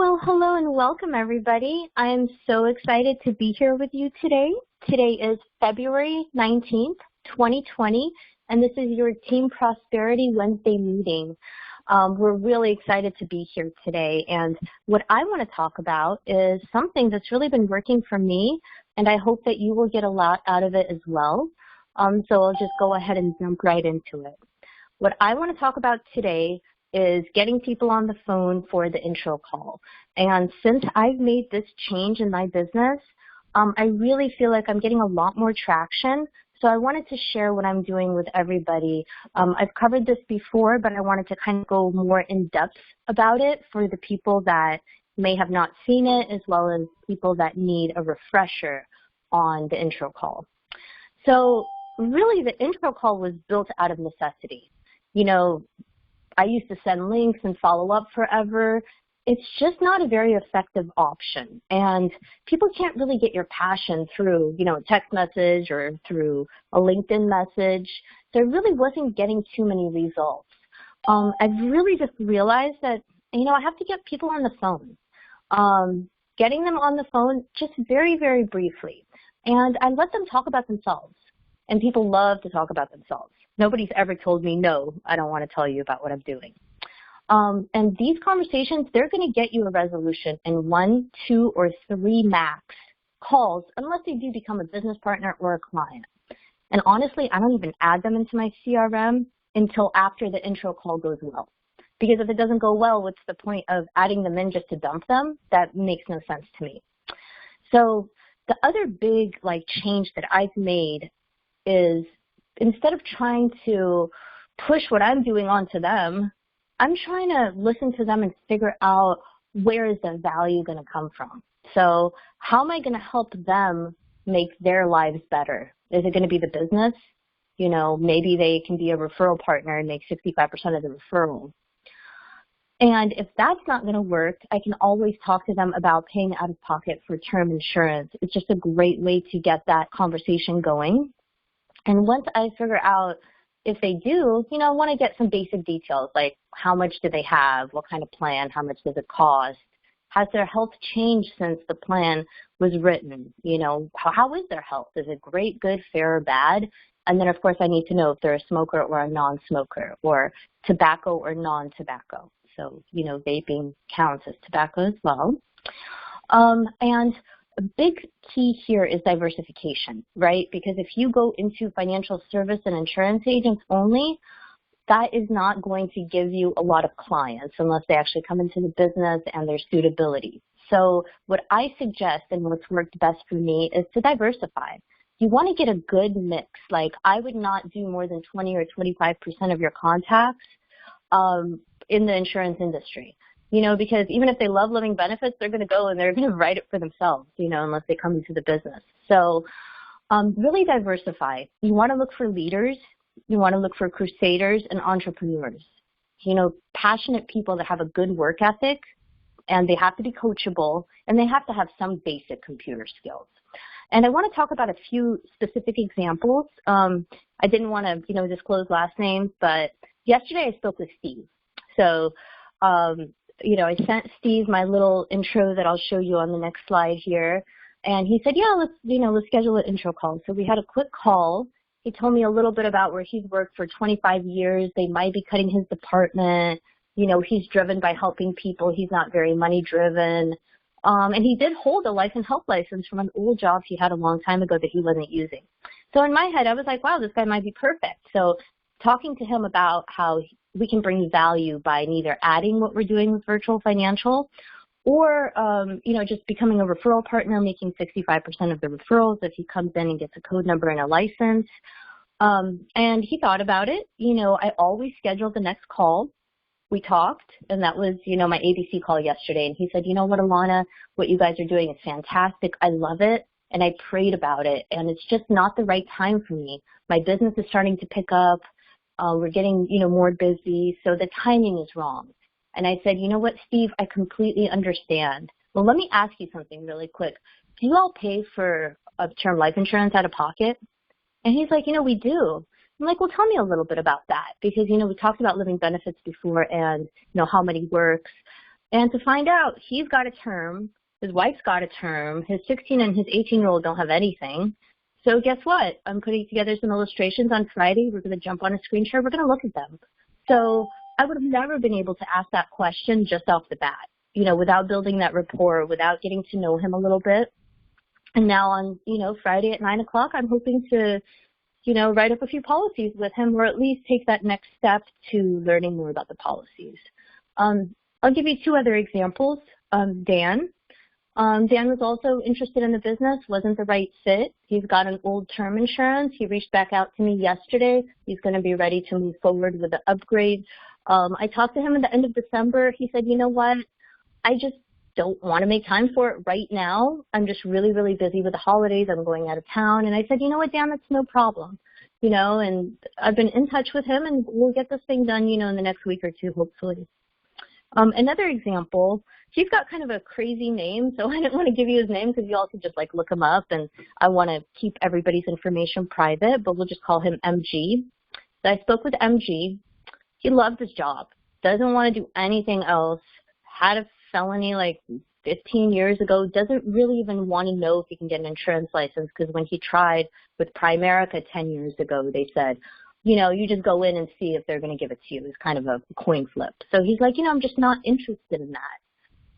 Well, hello and welcome everybody. I'm so excited to be here with you today. Today is February 19th, 2020, and this is your Team Prosperity Wednesday meeting. We're really excited to be here today, and what I want to talk about is something that's really been working for me, and I hope that you will get a lot out of it as well. So I'll just go ahead and jump right into it. What I want to talk about today is getting people on the phone for the intro call. And since I've made this change in my business, I really feel like I'm getting a lot more traction. So I wanted to share what I'm doing with everybody. I've covered this before, but I wanted to kind of go more in depth about it for the people that may have not seen it, as well as people that need a refresher on the intro call. So really the intro call was built out of necessity. You know, I used to send links and follow up forever. It's just not a very effective option. And people can't really get your passion through, a text message or through a LinkedIn message. There really wasn't getting too many results. I've really just realized that, I have to get people on the phone. Getting them on the phone just very, very briefly. And I let them talk about themselves. And people love to talk about themselves. Nobody's ever told me, no, I don't want to tell you about what I'm doing. And these conversations, they're going to get you a resolution in 1, 2, or 3 max calls, unless they do become a business partner or a client. And honestly, I don't even add them into my CRM until after the intro call goes well. Because if it doesn't go well, what's the point of adding them in just to dump them? That makes no sense to me. So the other big change that I've made is instead of trying to push what I'm doing onto them, I'm trying to listen to them and figure out where is the value going to come from. So how am I going to help them make their lives better? Is it going to be the business? Maybe they can be a referral partner and make 65% of the referral. And if that's not going to work, I can always talk to them about paying out of pocket for term insurance. It's just a great way to get that conversation going. And once I figure out if they do, I want to get some basic details, like how much do they have, what kind of plan, how much does it cost, has their health changed since the plan was written, how is their health, is it great, good, fair, or bad? And then, of course, I need to know if they're a smoker or a non-smoker, or tobacco or non-tobacco. So, vaping counts as tobacco as well. And a big key here is diversification, right? Because if you go into financial service and insurance agents only, that is not going to give you a lot of clients unless they actually come into the business and their suitability. So what I suggest and what's worked best for me is to diversify. You want to get a good mix. Like I would not do more than 20 or 25% of your contacts in the insurance industry. Because even if they love living benefits, they're going to go and they're going to write it for themselves, unless they come into the business. So really diversify. You want to look for leaders. You want to look for crusaders and entrepreneurs. Passionate people that have a good work ethic, and they have to be coachable, and they have to have some basic computer skills. And I want to talk about a few specific examples. I didn't want to, disclose last names, but yesterday I spoke with Steve. So, I sent Steve my little intro that I'll show you on the next slide here. And he said, yeah, let's schedule an intro call. So we had a quick call. He told me a little bit about where he's worked for 25 years. They might be cutting his department. He's driven by helping people. He's not very money driven. And he did hold a life and health license from an old job he had a long time ago that he wasn't using. So in my head, I was like, wow, this guy might be perfect. So talking to him about how we can bring value by neither adding what we're doing with virtual financial or, just becoming a referral partner, making 65% of the referrals if he comes in and gets a code number and a license. And he thought about it. I always schedule the next call. We talked, and that was, my ABC call yesterday. And he said, you know what, Alana, what you guys are doing is fantastic. I love it. And I prayed about it. And it's just not the right time for me. My business is starting to pick up. We're getting, more busy, so the timing is wrong. And I said, you know what, Steve, I completely understand. Well, let me ask you something really quick. Do you all pay for a term life insurance out of pocket? And he's like, we do. I'm like, well, tell me a little bit about that because, we talked about living benefits before and, how money works. And to find out, he's got a term, his wife's got a term, his 16 and his 18-year-old don't have anything. So guess what? I'm putting together some illustrations on Friday. We're going to jump on a screen share. We're going to look at them. So I would have never been able to ask that question just off the bat, without building that rapport, without getting to know him a little bit. And now on, Friday at 9 o'clock, I'm hoping to, write up a few policies with him, or at least take that next step to learning more about the policies. I'll give you two other examples. Dan was also interested in the business, wasn't the right fit. He's got an old term insurance. He reached back out to me yesterday. He's going to be ready to move forward with the upgrade. I talked to him at the end of December. He said, you know what, I just don't want to make time for it right now. I'm just really, really busy with the holidays. I'm going out of town. And I said, you know what, Dan, that's no problem. And I've been in touch with him, and we'll get this thing done, in the next week or two, hopefully. Another example, he's got kind of a crazy name, so I didn't want to give you his name because you all could just look him up, and I want to keep everybody's information private, but we'll just call him MG. So I spoke with MG. He loves his job, doesn't want to do anything else, had a felony 15 years ago, doesn't really even want to know if he can get an insurance license, because when he tried with Primerica 10 years ago, they said, you just go in and see if they're going to give it to you. It's kind of a coin flip. So he's like, I'm just not interested in that.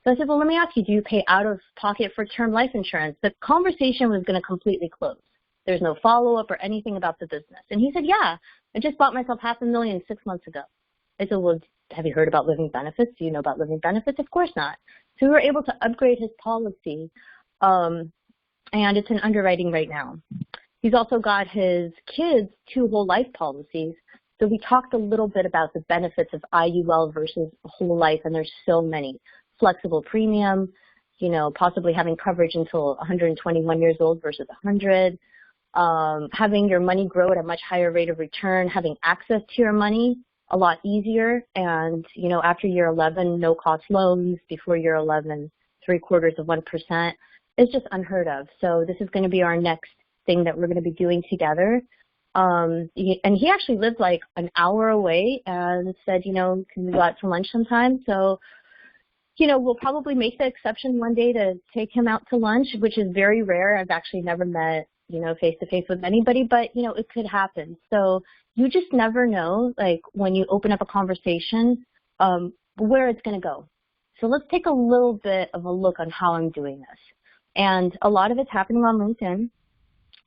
So I said, well, let me ask you, do you pay out of pocket for term life insurance? The conversation was going to completely close. There's no follow-up or anything about the business. And he said, yeah, I just bought myself $500,000 6 months ago. I said, well, have you heard about living benefits? Do you know about living benefits? Of course not. So we were able to upgrade his policy, and it's in underwriting right now. He's also got his kids 2 whole life policies. So we talked a little bit about the benefits of IUL versus whole life, and there's so many. Flexible premium, possibly having coverage until 121 years old versus 100, having your money grow at a much higher rate of return, having access to your money a lot easier, and, after year 11, no-cost loans, before year 11, 0.75%. It's just unheard of. So this is going to be our next thing that we're going to be doing together. And he actually lived an hour away and said, can we go out to lunch sometime? So, we'll probably make the exception one day to take him out to lunch, which is very rare. I've actually never met, face-to-face with anybody, but, it could happen. So you just never know, when you open up a conversation, where it's going to go. So let's take a little bit of a look on how I'm doing this. And a lot of it's happening on LinkedIn.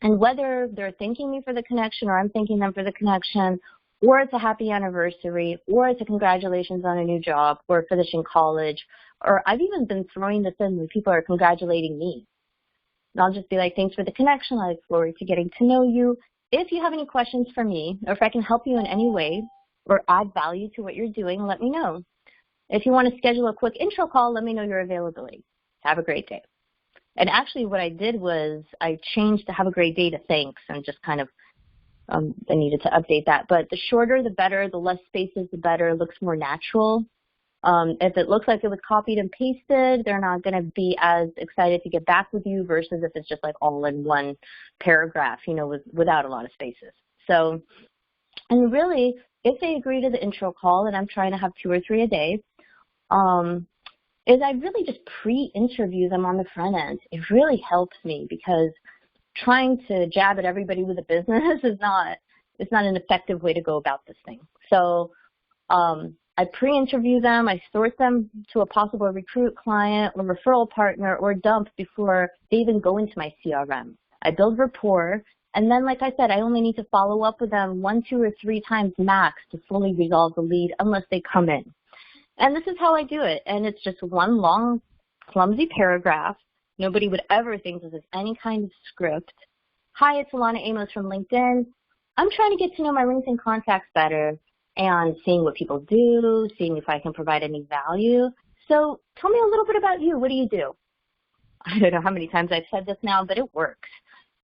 And whether they're thanking me for the connection or I'm thanking them for the connection, or it's a happy anniversary, or it's a congratulations on a new job, or finishing college, or I've even been throwing this in when people are congratulating me. And I'll just be like, thanks for the connection. I look forward to getting to know you. If you have any questions for me, or if I can help you in any way or add value to what you're doing, let me know. If you want to schedule a quick intro call, let me know your availability. Have a great day. And actually what I did was I changed the have a great day to thanks, and just kind of I needed to update that. But the shorter, the better. The less spaces, the better. It looks more natural. If it looks like it was copied and pasted, they're not going to be as excited to get back with you versus if it's just all in one paragraph, without a lot of spaces. So, and really, if they agree to the intro call, and I'm trying to have 2 or 3 a day, is I really just pre-interview them on the front end. It really helps me, because trying to jab at everybody with a business is not an effective way to go about this thing. So I pre-interview them, I sort them to a possible recruit, client, or referral partner, or dump before they even go into my CRM. I build rapport, and then, like I said, I only need to follow up with them 1, 2, or 3 times max to fully resolve the lead, unless they come in. And this is how I do it, and it's just one long, clumsy paragraph. Nobody would ever think this is any kind of script. Hi, it's Alana Amos from LinkedIn. I'm trying to get to know my LinkedIn contacts better and seeing what people do, seeing if I can provide any value. So tell me a little bit about you. What do you do? I don't know how many times I've said this now, but it works.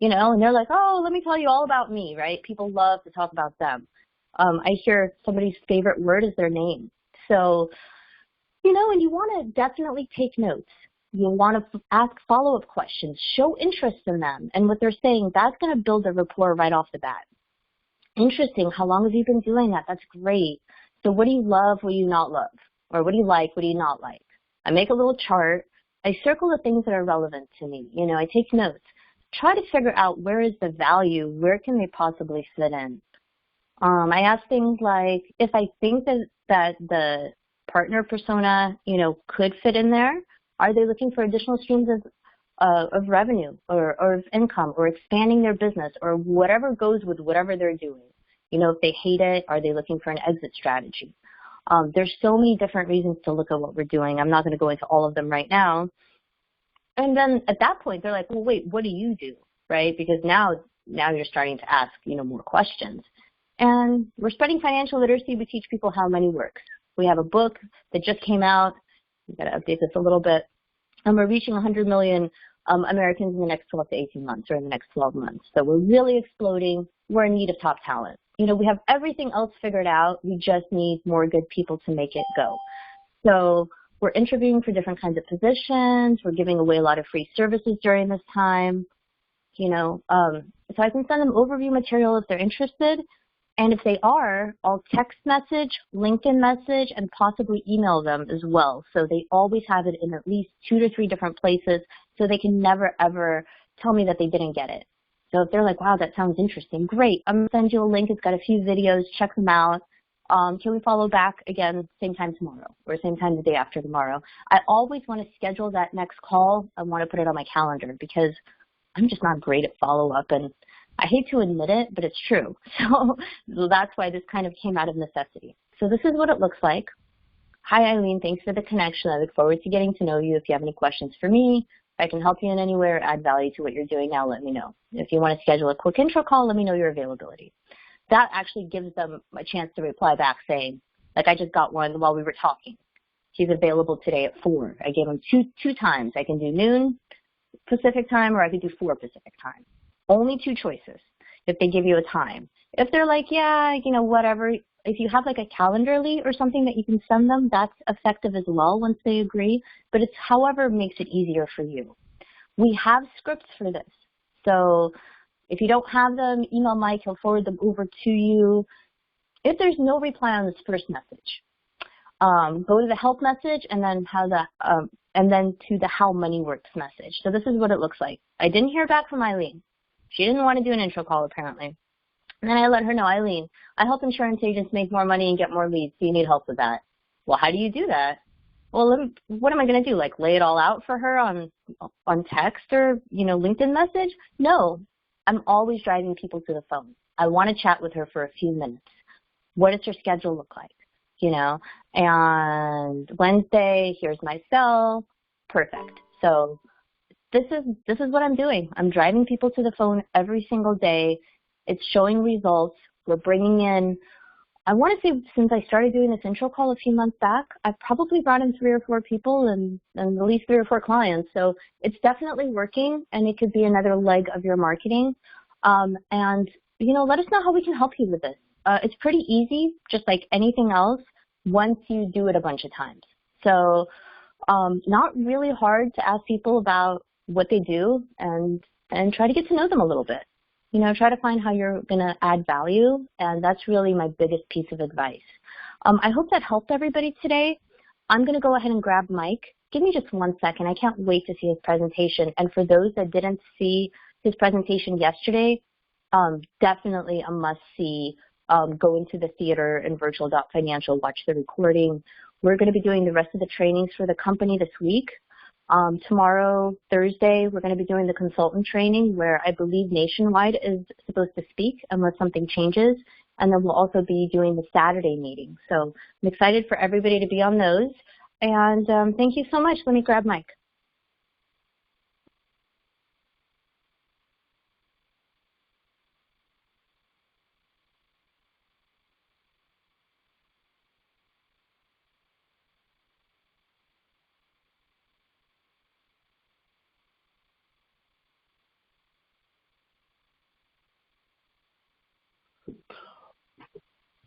And they're like, oh, let me tell you all about me, right? People love to talk about them. I hear somebody's favorite word is their name. So, and you want to definitely take notes. You want to ask follow-up questions, show interest in them and what they're saying. That's going to build a rapport right off the bat. Interesting. How long have you been doing that? That's great. So what do you love? What do you not love? Or what do you like? What do you not like? I make a little chart. I circle the things that are relevant to me. You know, I take notes. Try to figure out where is the value, where can they possibly fit in. I ask things like, if I think that the partner persona, you know, could fit in there, are they looking for additional streams of revenue or of income or expanding their business or whatever goes with whatever they're doing? You know, if they hate it, are they looking for an exit strategy? There's so many different reasons to look at what we're doing. I'm not going to go into all of them right now. And then at that point, they're like, well, wait, what do you do, right? Because now you're starting to ask, you know, more questions. And we're spreading financial literacy. We teach people how money works. We have a book that just came out. We've got to update this a little bit. And we're reaching 100 million Americans in the next 12 to 18 months or in the next 12 months. So we're really exploding. We're in need of top talent. You know, we have everything else figured out. We just need more good people to make it go. So we're interviewing for different kinds of positions. We're giving away a lot of free services during this time. You know, so I can send them overview material if they're interested. And if they are, I'll text message, LinkedIn message, and possibly email them as well. So they always have it in at least 2 to 3 different places so they can never, ever tell me that they didn't get it. So if they're like, wow, that sounds interesting, great. I'm going to send you a link. It's got a few videos. Check them out. Can we follow back again same time tomorrow or same time the day after tomorrow? I always want to schedule that next call. I want to put it on my calendar because I'm just not great at follow-up, and I hate to admit it, but it's true. So that's why this kind of came out of necessity. So this is what it looks like. Hi, Eileen. Thanks for the connection. I look forward to getting to know you. If you have any questions for me, if I can help you in any way or add value to what you're doing now, let me know. If you want to schedule a quick intro call, let me know your availability. That actually gives them a chance to reply back saying, like I just got one while we were talking. He's available today at 4. I gave him two times. I can do noon Pacific time or I could do 4 Pacific time. Only 2 choices if they give you a time. If they're like, yeah, you know, whatever, if you have like a Calendarly or something that you can send them, that's effective as well once they agree. But it's however makes it easier for you. We have scripts for this. So if you don't have them, email Mike. He'll forward them over to you. If there's no reply on this first message, go to the help message and then to the how money works message. So this is what it looks like. I didn't hear back from Eileen. She didn't want to do an intro call apparently. And then I let her know, Eileen, I help insurance agents make more money and get more leads. Do you need help with that? Well, how do you do that? Well, what am I going to do? Like lay it all out for her on text or, you know, LinkedIn message? No, I'm always driving people to the phone. I want to chat with her for a few minutes. What does her schedule look like? You know, and Wednesday, here's my cell. Perfect. So this is what I'm doing. I'm driving people to the phone every single day. It's showing results. We're bringing in, I want to say since I started doing this intro call a few months back, I've probably brought in 3 or 4 people and at least 3 or 4 clients. So it's definitely working, and it could be another leg of your marketing. And, you know, let us know how we can help you with this. It's pretty easy, just like anything else, once you do it a bunch of times. So not really hard to ask people about what they do and try to get to know them a little bit. You know, try to find how you're going to add value, and that's really my biggest piece of advice. I hope that helped everybody today. I'm going to go ahead and grab Mike. Give me just 1 second. I can't wait to see his presentation. And for those that didn't see his presentation yesterday, definitely a must-see. Go into the theater and virtual.financial, watch the recording. We're going to be doing the rest of the trainings for the company this week. Tomorrow, Thursday, we're going to be doing the consultant training where I believe Nationwide is supposed to speak unless something changes. And then we'll also be doing the Saturday meeting. So I'm excited for everybody to be on those. And thank you so much. Let me grab Mike.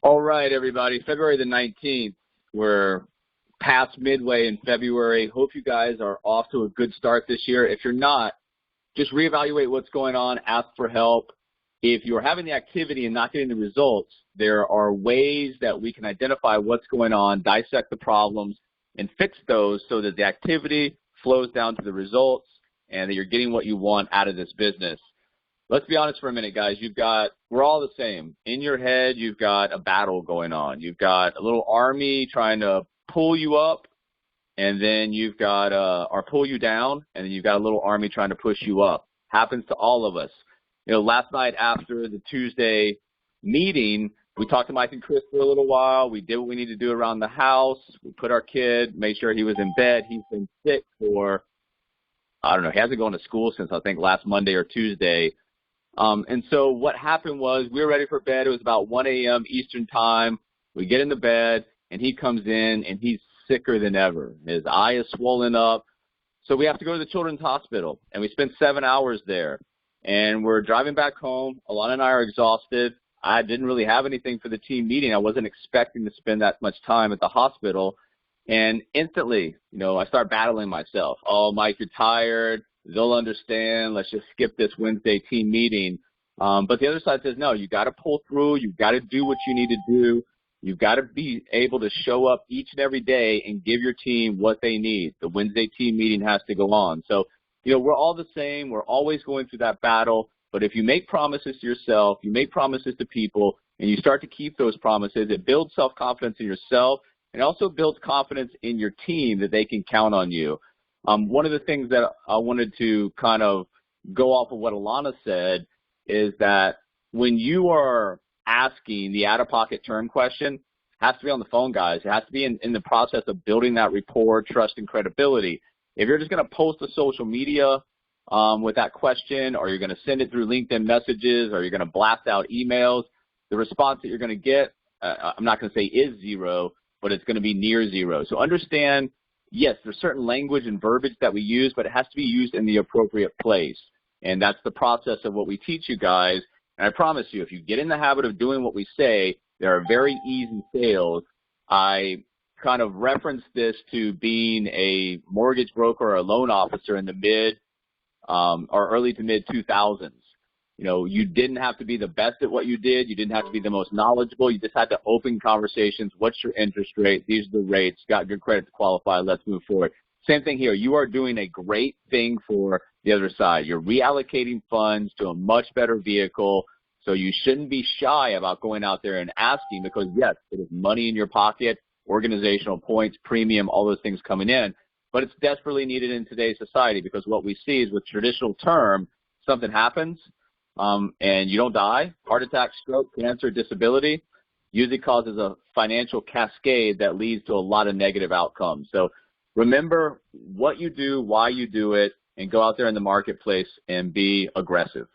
All right, everybody. February the 19th. We're past midway in February. Hope you guys are off to a good start this year. If you're not, just reevaluate what's going on. Ask for help. If you're having the activity and not getting the results, there are ways that we can identify what's going on, dissect the problems, and fix those so that the activity flows down to the results and that you're getting what you want out of this business. Let's be honest for a minute, guys. We're all the same. In your head, you've got a battle going on. You've got a little army trying to pull you up, and then you've got, or pull you down, and then you've got a little army trying to push you up. Happens to all of us. Last night after the Tuesday meeting, we talked to Mike and Chris for a little while. We did what we needed to do around the house. We put our kid, made sure he was in bed. He's been sick for, I don't know, he hasn't gone to school since I think last Monday or Tuesday. And so what happened was we were ready for bed. It was about 1 a.m. Eastern time. We get into bed, and he comes in, and he's sicker than ever. His eye is swollen up. So we have to go to the Children's Hospital, and we spent 7 hours there. And we're driving back home. Alana and I are exhausted. I didn't really have anything for the team meeting. I wasn't expecting to spend that much time at the hospital. And instantly, I start battling myself. Oh, Mike, you're tired. They'll understand. Let's just skip this Wednesday team meeting. But the other side says, no, you got to pull through. You've got to do what you need to do. You've got to be able to show up each and every day and give your team what they need. The Wednesday team meeting has to go on. So, we're all the same. We're always going through that battle. But if you make promises to yourself, you make promises to people, and you start to keep those promises, it builds self-confidence in yourself, and also builds confidence in your team that they can count on you. One of the things that I wanted to kind of go off of what Alana said is that when you are asking the out-of-pocket term question, it has to be on the phone, guys. It has to be in the process of building that rapport, trust, and credibility. If you're just going to post to social media with that question, or you're going to send it through LinkedIn messages, or you're going to blast out emails, the response that you're going to get, I'm not going to say is zero, but it's going to be near zero. So understand, yes, there's certain language and verbiage that we use, but it has to be used in the appropriate place. And that's the process of what we teach you guys. And I promise you, if you get in the habit of doing what we say, there are very easy sales. I kind of reference this to being a mortgage broker or a loan officer in the mid or early to mid 2000s. You didn't have to be the best at what you did. You didn't have to be the most knowledgeable. You just had to open conversations. What's your interest rate? These are the rates. Got good credit to qualify. Let's move forward. Same thing here. You are doing a great thing for the other side. You're reallocating funds to a much better vehicle. So you shouldn't be shy about going out there and asking, because, yes, it is money in your pocket, organizational points, premium, all those things coming in. But it's desperately needed in today's society, because what we see is with traditional term, something happens and you don't die. Heart attack, stroke, cancer, disability usually causes a financial cascade that leads to a lot of negative outcomes. So remember what you do, why you do it, and go out there in the marketplace and be aggressive.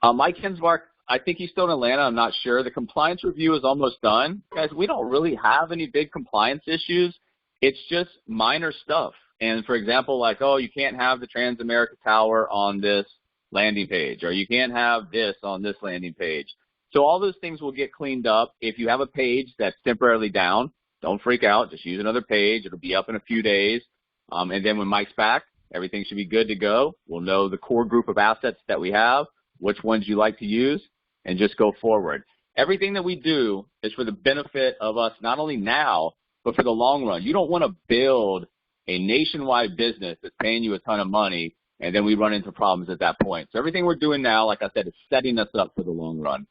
Mike Hensmark, I think he's still in Atlanta. I'm not sure. The compliance review is almost done. Guys, we don't really have any big compliance issues. It's just minor stuff. And, for example, like, oh, you can't have the Transamerica Tower on this landing page, or you can't have this on this landing page. So all those things will get cleaned up. If you have a page that's temporarily down, don't freak out. Just use another page. It'll be up in a few days. And then when Mike's back, everything should be good to go. We'll know the core group of assets that we have, which ones you like to use, and just go forward. Everything that we do is for the benefit of us, not only now, but for the long run. You don't want to build a nationwide business that's paying you a ton of money, and then we run into problems at that point. So everything we're doing now, like I said, is setting us up for the long run.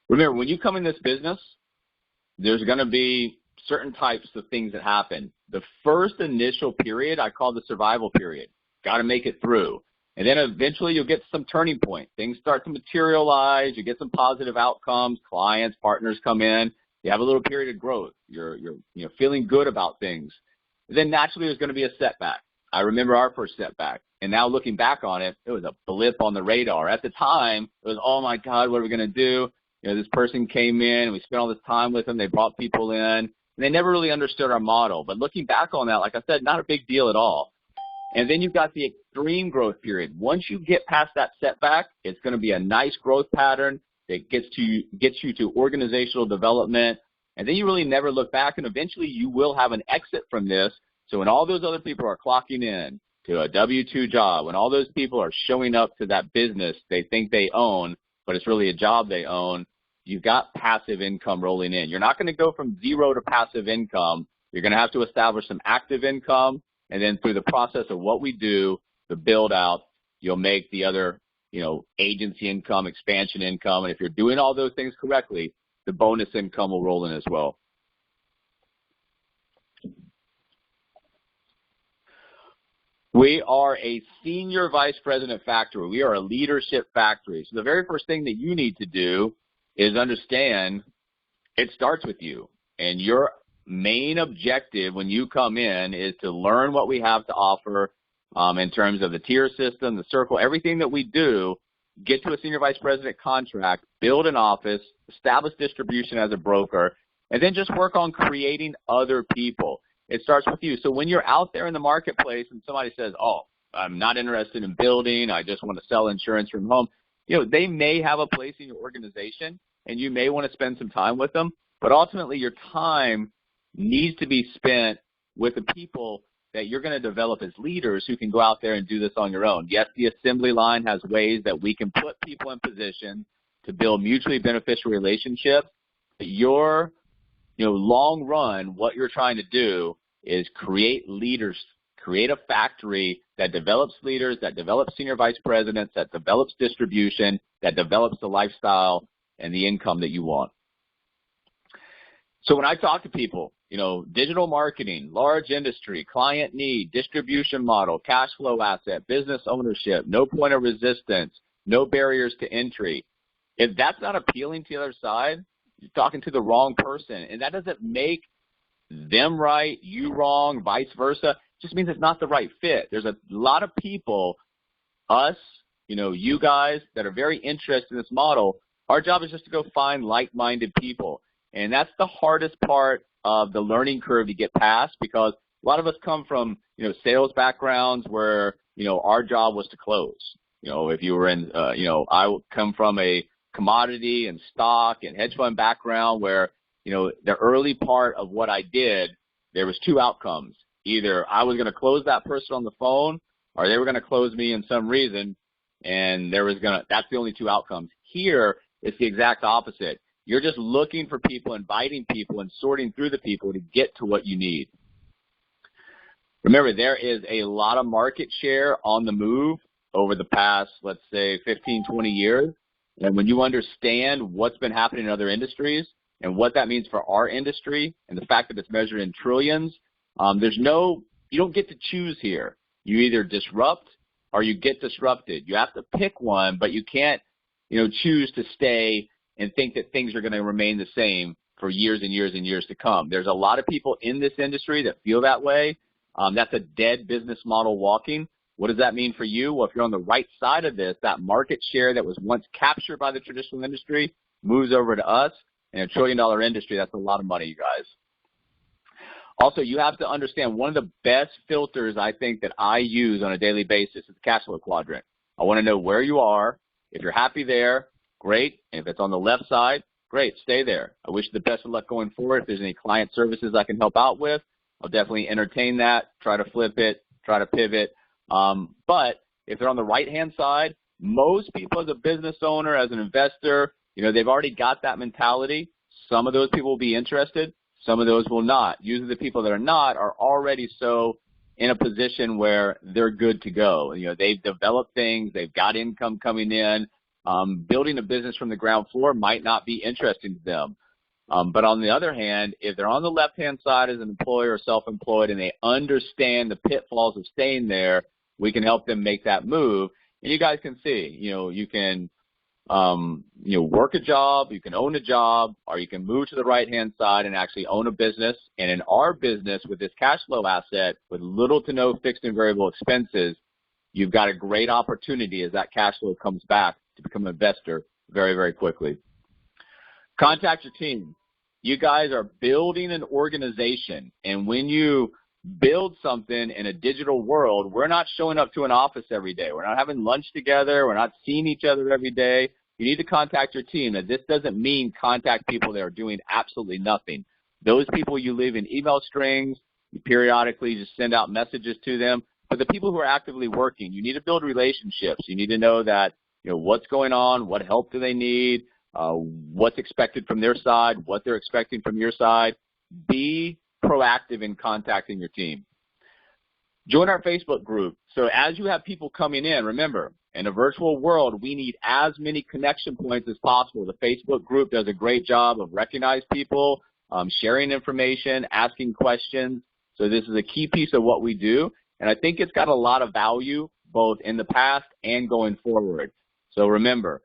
Remember, when you come in this business, there's going to be certain types of things that happen. The first initial period I call the survival period. Got to make it through. And then eventually you'll get some turning point. Things start to materialize. You get some positive outcomes. Clients, partners come in. You have a little period of growth. You're feeling good about things. And then naturally there's going to be a setback. I remember our first setback. And now looking back on it, it was a blip on the radar. At the time, it was, oh, my God, what are we going to do? This person came in, and we spent all this time with them. They brought people in, and they never really understood our model. But looking back on that, like I said, not a big deal at all. And then you've got the extreme growth period. Once you get past that setback, it's going to be a nice growth pattern that gets you to organizational development. And then you really never look back, and eventually you will have an exit from this. So when all those other people are clocking in to a W-2 job, when all those people are showing up to that business they think they own, but it's really a job they own, you've got passive income rolling in. You're not going to go from zero to passive income. You're going to have to establish some active income, and then through the process of what we do, the build out, you'll make the other, agency income, expansion income, and if you're doing all those things correctly, the bonus income will roll in as well. We are a senior vice president factory. We are a leadership factory. So the very first thing that you need to do is understand it starts with you. And your main objective when you come in is to learn what we have to offer in terms of the tier system, the circle, everything that we do, get to a senior vice president contract, build an office, establish distribution as a broker, and then just work on creating other people. It starts with you. So when you're out there in the marketplace and somebody says, oh, I'm not interested in building, I just want to sell insurance from home, they may have a place in your organization and you may want to spend some time with them, but ultimately your time needs to be spent with the people that you're going to develop as leaders who can go out there and do this on your own. Yes, the assembly line has ways that we can put people in position to build mutually beneficial relationships, but your long run, what you're trying to do is create leaders, create a factory that develops leaders, that develops senior vice presidents, that develops distribution, that develops the lifestyle and the income that you want. So when I talk to people, digital marketing, large industry, client need, distribution model, cash flow asset, business ownership, no point of resistance, no barriers to entry, if that's not appealing to the other side, you're talking to the wrong person, and that doesn't make them right, you wrong, vice versa. It just means it's not the right fit. There's a lot of people, us, you guys, that are very interested in this model. Our job is just to go find like-minded people, and that's the hardest part of the learning curve to get past, because a lot of us come from, sales backgrounds where, our job was to close. If you were in, I come from a commodity and stock and hedge fund background where, the early part of what I did, there was two outcomes. Either I was going to close that person on the phone or they were going to close me in some reason, and that's the only two outcomes. Here, it's the exact opposite. You're just looking for people, inviting people, and sorting through the people to get to what you need. Remember, there is a lot of market share on the move over the past, let's say, 15, 20 years. And when you understand what's been happening in other industries and what that means for our industry and the fact that it's measured in trillions, you don't get to choose here. You either disrupt or you get disrupted. You have to pick one, but you can't, choose to stay and think that things are going to remain the same for years and years and years to come. There's a lot of people in this industry that feel that way. That's a dead business model walking. What does that mean for you? Well, if you're on the right side of this, that market share that was once captured by the traditional industry moves over to us. In $1 trillion industry, that's a lot of money, you guys. Also, you have to understand one of the best filters I think that I use on a daily basis is the cash flow quadrant. I want to know where you are. If you're happy there, great. And if it's on the left side, great, stay there. I wish you the best of luck going forward. If there's any client services I can help out with, I'll definitely entertain that, try to flip it, try to pivot. But if they're on the right-hand side, most people as a business owner, as an investor, they've already got that mentality. Some of those people will be interested. Some of those will not. Usually the people that are not are already so in a position where they're good to go. They've developed things. They've got income coming in. Building a business from the ground floor might not be interesting to them. But on the other hand, if they're on the left-hand side as an employer or self-employed and they understand the pitfalls of staying there, we can help them make that move. And you guys can see, you can, work a job, you can own a job, or you can move to the right-hand side and actually own a business. And in our business with this cash flow asset with little to no fixed and variable expenses, you've got a great opportunity as that cash flow comes back to become an investor very, very quickly. Contact your team. You guys are building an organization, and when you build something in a digital world, we're not showing up to an office every day. We're not having lunch together. We're not seeing each other every day. You need to contact your team. And this doesn't mean contact people that are doing absolutely nothing. Those people you leave in email strings, you periodically just send out messages to them. But the people who are actively working, you need to build relationships. You need to know that, what's going on, what help do they need, what's expected from their side, what they're expecting from your side. Be proactive in contacting your team. Join our Facebook group. So as you have people coming in, remember, in a virtual world, we need as many connection points as possible. The Facebook group does a great job of recognizing people, sharing information, asking questions. So this is a key piece of what we do, and I think it's got a lot of value both in the past and going forward. So remember,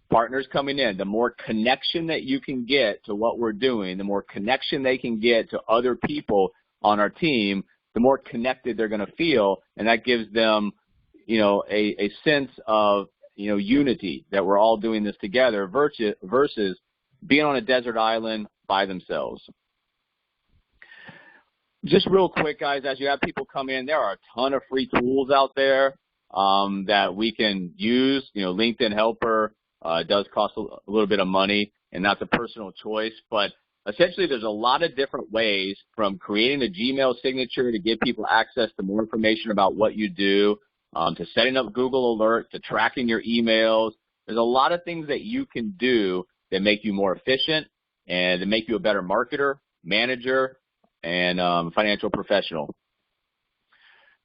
partners coming in, the more connection that you can get to what we're doing, the more connection they can get to other people on our team, the more connected they're going to feel, and that gives them, a sense of, unity, that we're all doing this together versus being on a desert island by themselves. Just real quick, guys, as you have people come in, there are a ton of free tools out there that we can use. LinkedIn Helper does cost a little bit of money, and that's a personal choice, but essentially, there's a lot of different ways, from creating a Gmail signature to give people access to more information about what you do, to setting up Google Alert, to tracking your emails. There's a lot of things that you can do that make you more efficient and to make you a better marketer, manager, and financial professional.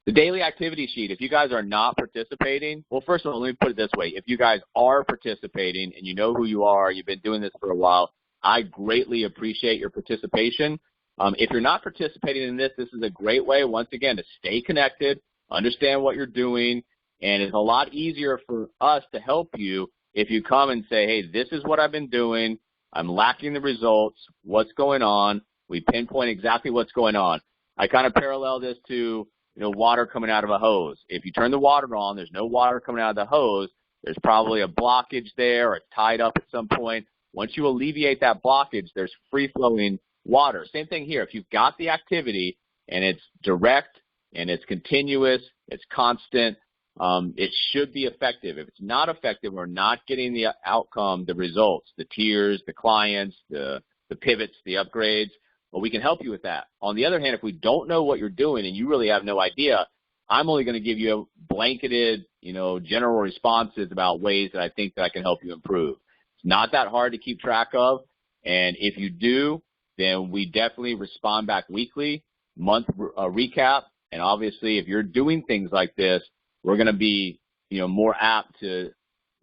The daily activity sheet, if you guys are not participating, well, first of all, let me put it this way. If you guys are participating and you know who you are, you've been doing this for a while, I greatly appreciate your participation. If you're not participating in this, this is a great way, once again, to stay connected, understand what you're doing, and it's a lot easier for us to help you if you come and say, hey, this is what I've been doing. I'm lacking the results. What's going on? We pinpoint exactly what's going on. I kind of parallel this to, water coming out of a hose. If you turn the water on, there's no water coming out of the hose. There's probably a blockage there, or it's tied up at some point. Once you alleviate that blockage, there's free-flowing water. Same thing here. If you've got the activity and it's direct and it's continuous, it's constant, it should be effective. If it's not effective, we're not getting the outcome, the results, the tiers, the clients, the pivots, the upgrades. Well, we can help you with that. On the other hand, if we don't know what you're doing and you really have no idea, I'm only going to give you blanketed, general responses about ways that I think that I can help you improve. It's not that hard to keep track of, and if you do, then we definitely respond back weekly, month recap, and obviously if you're doing things like this, we're going to be, more apt to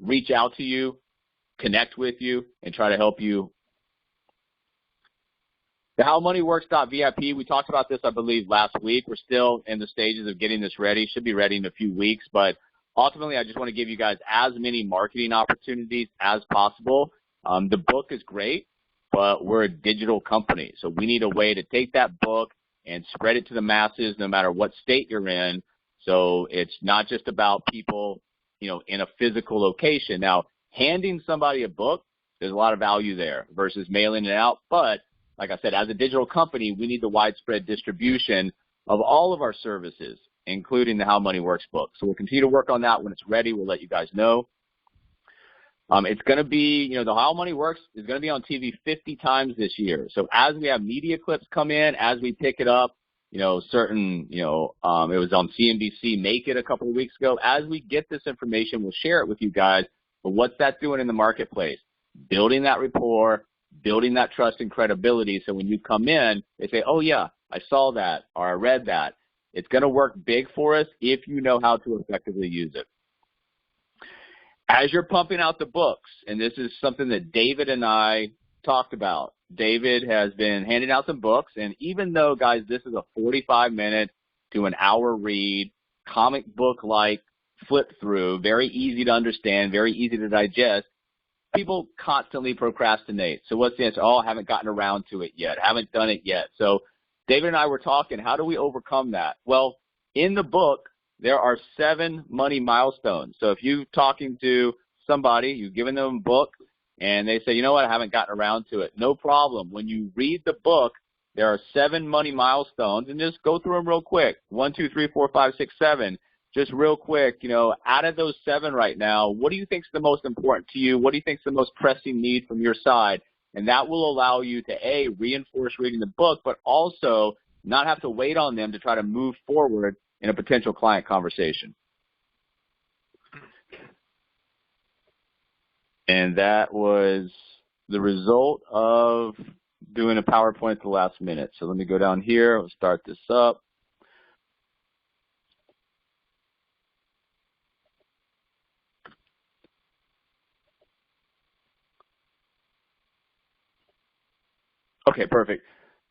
reach out to you, connect with you, and try to help you. The HowMoneyWorks.VIP, we talked about this, I believe, last week. We're still in the stages of getting this ready. Should be ready in a few weeks, but ultimately, I just want to give you guys as many marketing opportunities as possible. The book is great, but we're a digital company, so we need a way to take that book and spread it to the masses no matter what state you're in. So it's not just about people, in a physical location. Now, handing somebody a book, there's a lot of value there versus mailing it out. But like I said, as a digital company, we need the widespread distribution of all of our services, including the How Money Works book. So we'll continue to work on that. When it's ready, we'll let you guys know. It's going to be, the How Money Works is going to be on TV 50 times this year. So as we have media clips come in, as we pick it up, it was on CNBC Make It a couple of weeks ago. As we get this information, we'll share it with you guys. But what's that doing in the marketplace? Building that rapport, building that trust and credibility. So when you come in, they say, oh, yeah, I saw that or I read that. It's going to work big for us if you know how to effectively use it. As you're pumping out the books, and this is something that David and I talked about, David has been handing out some books, and even though, guys, this is a 45-minute to an hour read, comic book-like flip through, very easy to understand, very easy to digest, people constantly procrastinate. So what's the answer? Oh, I haven't gotten around to it yet, haven't done it yet. So David and I were talking, how do we overcome that? Well, in the book, there are 7 money milestones. So if you're talking to somebody, you've given them a book, and they say, you know what, I haven't gotten around to it. No problem. When you read the book, there are 7 money milestones, and just go through them real quick. 1, 2, 3, 4, 5, 6, 7. Just real quick, out of those 7 right now, what do you think is the most important to you? What do you think is the most pressing need from your side? And that will allow you to, A, reinforce reading the book, but also not have to wait on them to try to move forward in a potential client conversation. And that was the result of doing a PowerPoint at the last minute. So let me go down here. We'll start this up. Okay, perfect.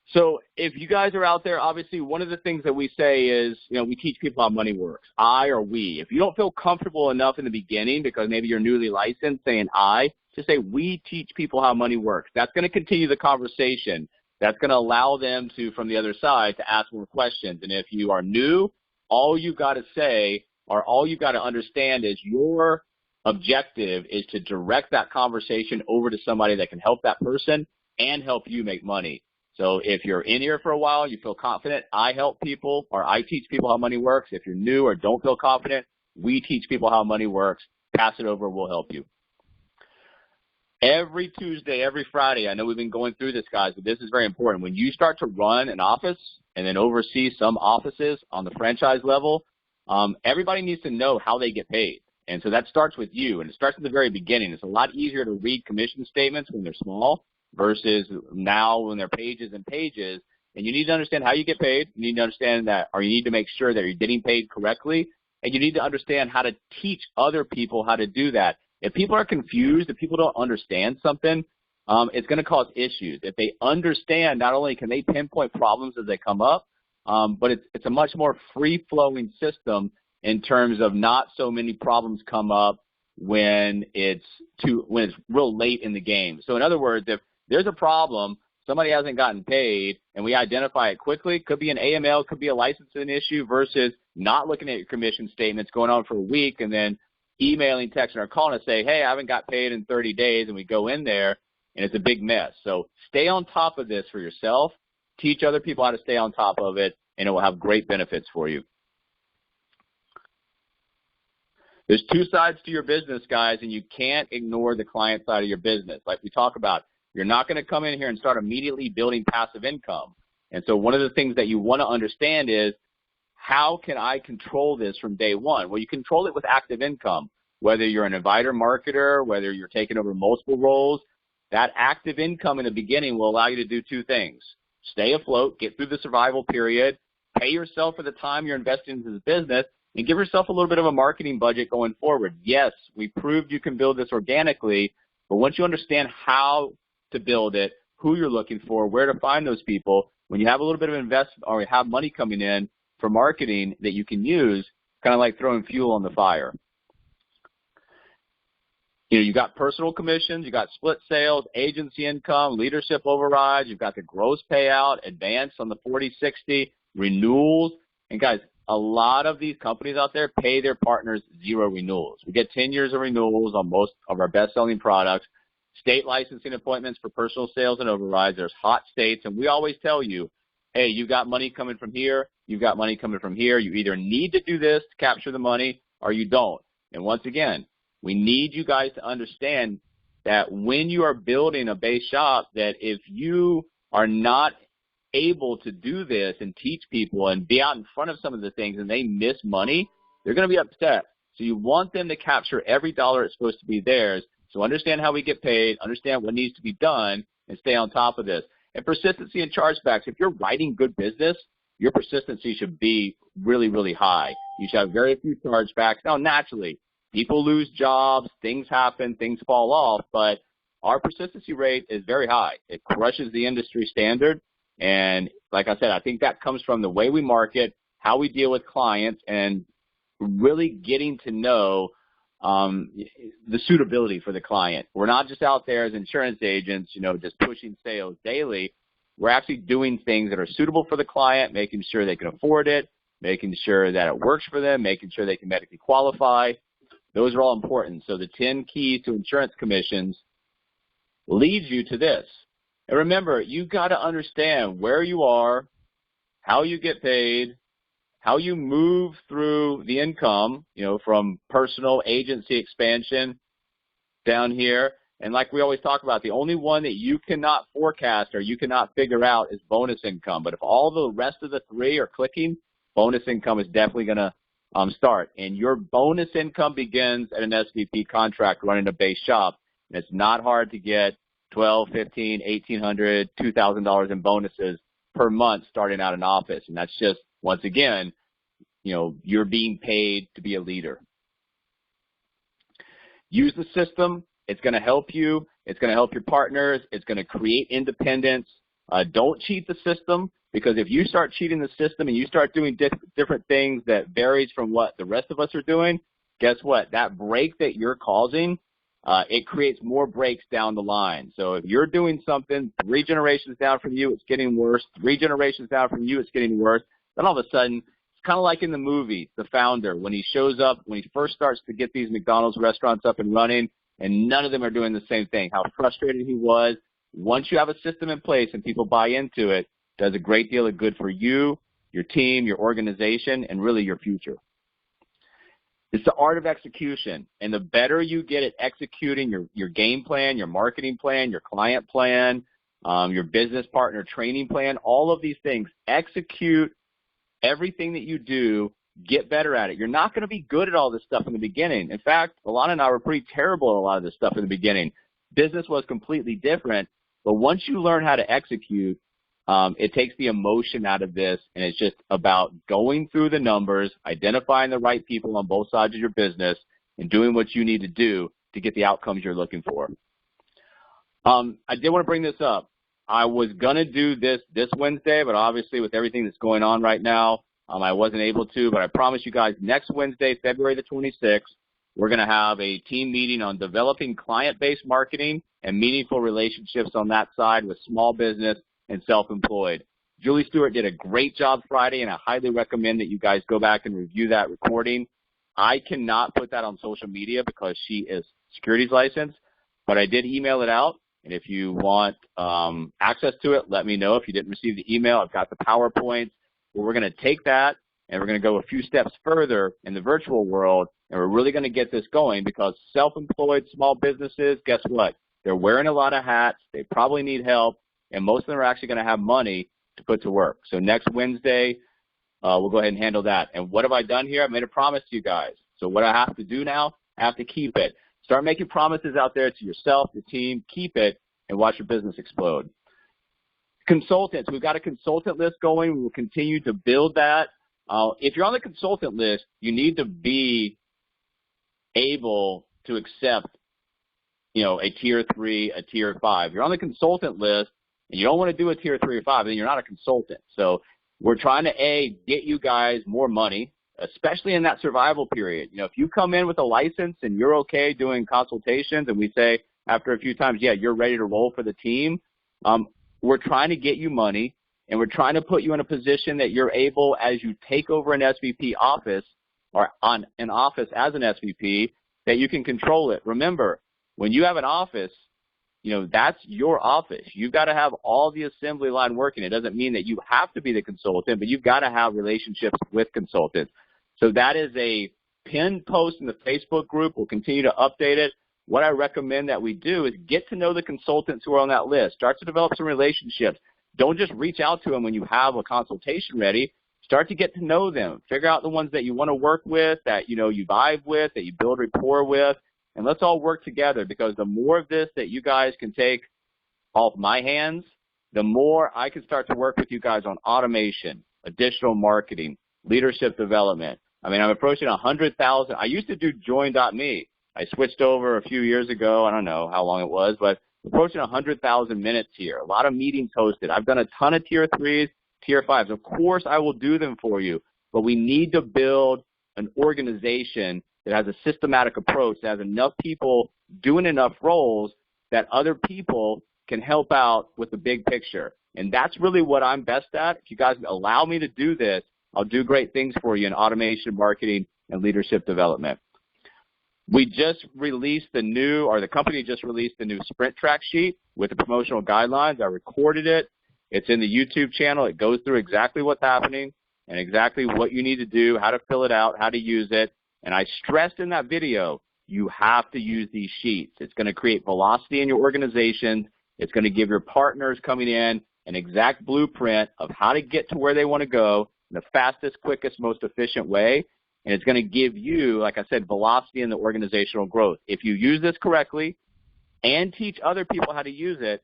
So if you guys are out there, obviously one of the things that we say is, we teach people how money works. I or we. If you don't feel comfortable enough in the beginning because maybe you're newly licensed saying I, just say we teach people how money works. That's going to continue the conversation. That's going to allow them to, from the other side, to ask more questions. And if you are new, all you've got to say or all you've got to understand is your objective is to direct that conversation over to somebody that can help that person and help you make money. So if you're in here for a while, you feel confident, I help people or I teach people how money works. If you're new or don't feel confident, we teach people how money works. Pass it over, we'll help you. Every Tuesday, every Friday, I know we've been going through this, guys, but this is very important. When you start to run an office and then oversee some offices on the franchise level, everybody needs to know how they get paid. And so that starts with you, and it starts at the very beginning. It's a lot easier to read commission statements when they're small versus now when they're pages and pages. And you need to understand how you get paid. You need to understand that, or you need to make sure that you're getting paid correctly. And you need to understand how to teach other people how to do that. If people are confused, if people don't understand something, it's going to cause issues. If they understand, not only can they pinpoint problems as they come up, but it's a much more free-flowing system in terms of not so many problems come up when it's real late in the game. So in other words, if there's a problem, somebody hasn't gotten paid, and we identify it quickly, could be an AML, could be a licensing issue versus not looking at your commission statements going on for a week and then emailing, texting, or calling to say, hey, I haven't got paid in 30 days, and we go in there, and it's a big mess. So stay on top of this for yourself. Teach other people how to stay on top of it, and it will have great benefits for you. There's two sides to your business, guys, and you can't ignore the client side of your business. Like we talk about, you're not going to come in here and start immediately building passive income. And so one of the things that you want to understand is, how can I control this from day one? Well, you control it with active income, whether you're an inviter marketer, whether you're taking over multiple roles. That active income in the beginning will allow you to do two things. Stay afloat, get through the survival period, pay yourself for the time you're investing into the business, and give yourself a little bit of a marketing budget going forward. Yes, we proved you can build this organically, but once you understand how to build it, who you're looking for, where to find those people, when you have a little bit of investment or you have money coming in for marketing that you can use, kind of like throwing fuel on the fire. You got personal commissions, you got split sales, agency income, leadership overrides, you've got the gross payout, advance on the 40/60, renewals. And guys, a lot of these companies out there pay their partners 0 renewals. We get 10 years of renewals on most of our best-selling products. State licensing appointments for personal sales and overrides. There's hot states, and we always tell you, hey, you got money coming from here, you've got money coming from here. You either need to do this to capture the money or you don't. And once again, we need you guys to understand that when you are building a base shop, that if you are not able to do this and teach people and be out in front of some of the things and they miss money, they're going to be upset. So you want them to capture every dollar it's supposed to be theirs. So understand how we get paid, understand what needs to be done, and stay on top of this. And persistency and chargebacks. If you're writing good business, your persistency should be really, really high. You should have very few chargebacks. Now, naturally, people lose jobs, things happen, things fall off, but our persistency rate is very high. It crushes the industry standard. And like I said, I think that comes from the way we market, how we deal with clients, and really getting to know the suitability for the client. We're not just out there as insurance agents, just pushing sales daily. We're actually doing things that are suitable for the client, making sure they can afford it, making sure that it works for them, making sure they can medically qualify. Those are all important. So the 10 keys to insurance commissions leads you to this. And remember, you've got to understand where you are, how you get paid, how you move through the income, from personal agency expansion down here. And like we always talk about, the only one that you cannot forecast or you cannot figure out is bonus income. But if all the rest of the 3 are clicking, bonus income is definitely going to start. And your bonus income begins at an SVP contract running a base shop. And it's not hard to get $1,200, $1,500, $1,800, $2,000 in bonuses per month starting out an office. And that's just, once again, you're being paid to be a leader. Use the system. It's going to help you. It's going to help your partners. It's going to create independence. Don't cheat the system, because if you start cheating the system and you start doing different things that varies from what the rest of us are doing, guess what? That break that you're causing, it creates more breaks down the line. So if you're doing something 3 generations down from you, it's getting worse. 3 generations down from you, it's getting worse. Then all of a sudden, it's kind of like in the movie, The Founder, when he shows up, when he first starts to get these McDonald's restaurants up and running, and none of them are doing the same thing, how frustrated he was. Once you have a system in place and people buy into it, it does a great deal of good for you, your team, your organization, and really your future. It's the art of execution, and the better you get at executing your game plan, your marketing plan, your client plan, your business partner training plan, all of these things, execute everything that you do, get better at it. You're not going to be good at all this stuff in the beginning. In fact, Alana and I were pretty terrible at a lot of this stuff in the beginning. Business was completely different, but once you learn how to execute, it takes the emotion out of this, and it's just about going through the numbers, identifying the right people on both sides of your business, and doing what you need to do to get the outcomes you're looking for. I did want to bring this up. I was going to do this Wednesday, but obviously with everything that's going on right now, I wasn't able to, but I promise you guys next Wednesday, February the 26th, we're going to have a team meeting on developing client-based marketing and meaningful relationships on that side with small business and self-employed. Julie Stewart did a great job Friday, and I highly recommend that you guys go back and review that recording. I cannot put that on social media because she is securities licensed, but I did email it out, and if you want access to it, let me know. If you didn't receive the email, I've got the PowerPoint. Well, we're going to take that, and we're going to go a few steps further in the virtual world, and we're really going to get this going, because self-employed small businesses, guess what? They're wearing a lot of hats. They probably need help, and most of them are actually going to have money to put to work. So next Wednesday, we'll go ahead and handle that. And what have I done here? I made a promise to you guys. So what I have to do now, I have to keep it. Start making promises out there to yourself, your team. Keep it, and watch your business explode. Consultants, we've got a consultant list going. We will continue to build that. If you're on the consultant list, you need to be able to accept, a tier 3, a tier 5. If you're on the consultant list and you don't want to do a tier 3 or 5, then you're not a consultant. So we're trying to, get you guys more money, especially in that survival period. If you come in with a license and you're okay doing consultations, and we say after a few times, yeah, you're ready to roll for the team, we're trying to get you money, and we're trying to put you in a position that you're able, as you take over an SVP office or on an office as an SVP, that you can control it. Remember, when you have an office, that's your office. You've got to have all the assembly line working. It doesn't mean that you have to be the consultant, but you've got to have relationships with consultants. So that is a pinned post in the Facebook group. We'll continue to update it. What I recommend that we do is get to know the consultants who are on that list. Start to develop some relationships. Don't just reach out to them when you have a consultation ready. Start to get to know them. Figure out the ones that you want to work with, that you vibe with, that you build rapport with, and let's all work together, because the more of this that you guys can take off my hands, the more I can start to work with you guys on automation, additional marketing, leadership development. I'm approaching 100,000. I used to do Join.me. I switched over a few years ago. I don't know how long it was, but approaching 100,000 minutes here. A lot of meetings hosted. I've done a ton of tier 3s, tier 5s. Of course, I will do them for you, but we need to build an organization that has a systematic approach, that has enough people doing enough roles that other people can help out with the big picture. And that's really what I'm best at. If you guys allow me to do this, I'll do great things for you in automation, marketing, and leadership development. We just released the company just released the new Sprint Track sheet with the promotional guidelines. I recorded it. It's in the YouTube channel. It goes through exactly what's happening and exactly what you need to do, how to fill it out, how to use it. And I stressed in that video, you have to use these sheets. It's going to create velocity in your organization. It's going to give your partners coming in an exact blueprint of how to get to where they want to go in the fastest, quickest, most efficient way. And it's going to give you, like I said, velocity in the organizational growth. If you use this correctly and teach other people how to use it,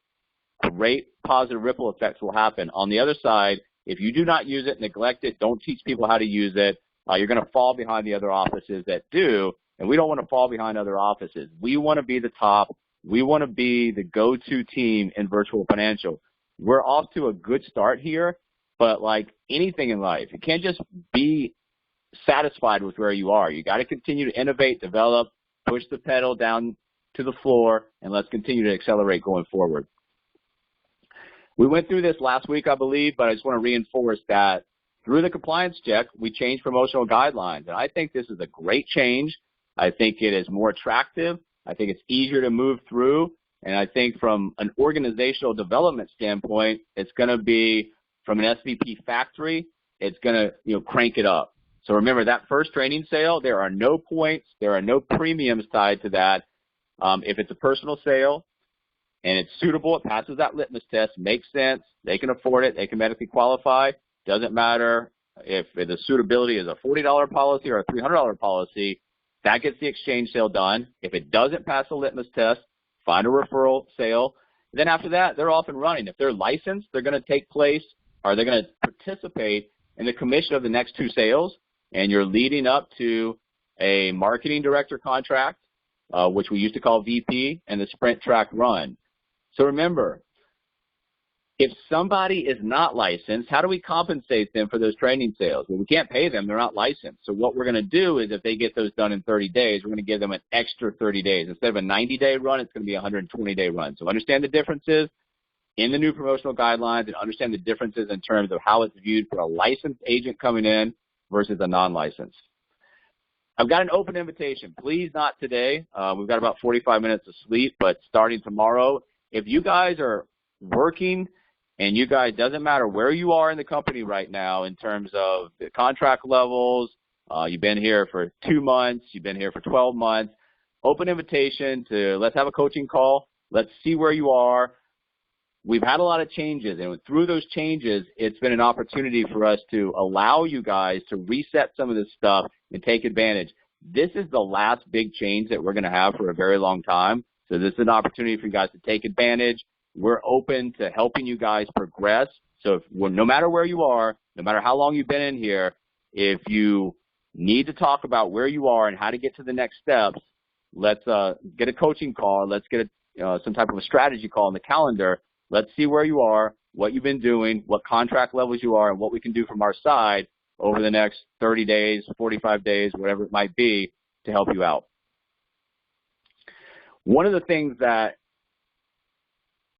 great positive ripple effects will happen. On the other side, if you do not use it, neglect it, don't teach people how to use it, you're going to fall behind the other offices that do, and we don't want to fall behind other offices. We want to be the top. We want to be the go-to team in virtual financial. We're off to a good start here, but like anything in life, you can't just be satisfied with where you are. You got to continue to innovate, develop, push the pedal down to the floor, and let's continue to accelerate going forward. We went through this last week, I believe, but I just want to reinforce that through the compliance check, we changed promotional guidelines, and I think this is a great change. I think it is more attractive. I think it's easier to move through, and I think from an organizational development standpoint, it's going to be, from an SVP factory, it's going to crank it up. So remember, that first training sale, there are no points, there are no premiums tied to that. If it's a personal sale and it's suitable, it passes that litmus test, makes sense, they can afford it, they can medically qualify, doesn't matter if the suitability is a $40 policy or a $300 policy, that gets the exchange sale done. If it doesn't pass the litmus test, find a referral sale. Then after that, they're off and running. If they're licensed, they're going to take place, or they're going to participate in the commission of the next two sales, and you're leading up to a marketing director contract, which we used to call VP, and the sprint track run. So remember, if somebody is not licensed, how do we compensate them for those training sales? Well, we can't pay them. They're not licensed. So what we're going to do is if they get those done in 30 days, we're going to give them an extra 30 days. Instead of a 90-day run, it's going to be a 120-day run. So understand the differences in the new promotional guidelines and understand the differences in terms of how it's viewed for a licensed agent coming in versus a non-licensed. I've got an open invitation. Please not today. We've got about 45 minutes of sleep, but starting tomorrow, if you guys are working and you guys, doesn't matter where you are in the company right now in terms of the contract levels, you've been here for 2 months, you've been here for 12 months, open invitation to let's have a coaching call. Let's see where you are. We've had a lot of changes, and through those changes, it's been an opportunity for us to allow you guys to reset some of this stuff and take advantage. This is the last big change that we're going to have for a very long time, so this is an opportunity for you guys to take advantage. We're open to helping you guys progress. So no matter where you are, no matter how long you've been in here, if you need to talk about where you are and how to get to the next steps, let's get a coaching call. Let's get some type of a strategy call on the calendar. Let's see where you are, what you've been doing, what contract levels you are, and what we can do from our side over the next 30 days, 45 days, whatever it might be, to help you out. One of the things that,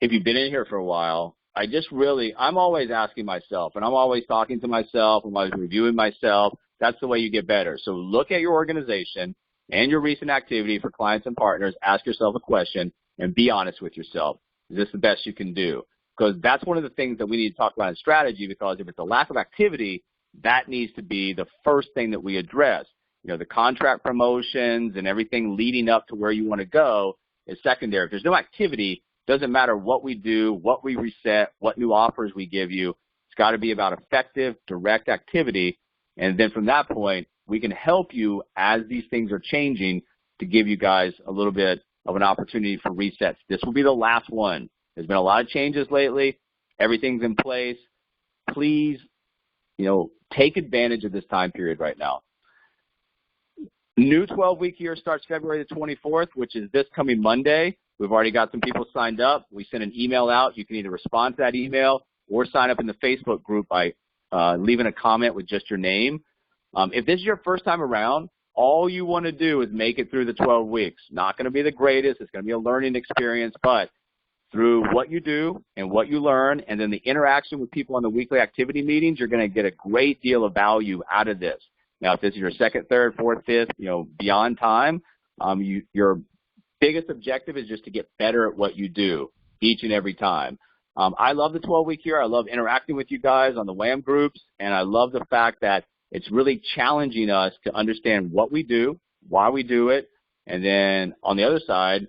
if you've been in here for a while, I'm always asking myself, and I'm always talking to myself, I'm always reviewing myself. That's the way you get better. So look at your organization and your recent activity for clients and partners. Ask yourself a question and be honest with yourself. Is this the best you can do? Because that's one of the things that we need to talk about in strategy, because if it's a lack of activity, that needs to be the first thing that we address. The contract promotions and everything leading up to where you want to go is secondary. If there's no activity, doesn't matter what we do, what we reset, what new offers we give you. It's got to be about effective, direct activity. And then from that point, we can help you as these things are changing to give you guys a little bit of an opportunity for resets. This will be the last one. There's been a lot of changes lately. Everything's in place. Please, take advantage of this time period right now. New 12-week year starts February the 24th, which is this coming Monday. We've already got some people signed up. We sent an email out. You can either respond to that email or sign up in the Facebook group by leaving a comment with just your name. If this is your first time around, all you want to do is make it through the 12 weeks. Not going to be the greatest. It's going to be a learning experience, but through what you do and what you learn and then the interaction with people on the weekly activity meetings, you're going to get a great deal of value out of this. Now, if this is your second, third, fourth, fifth, beyond time, your biggest objective is just to get better at what you do each and every time. I love the 12-week year. I love interacting with you guys on the WAM groups, and I love the fact that it's really challenging us to understand what we do, why we do it, and then on the other side,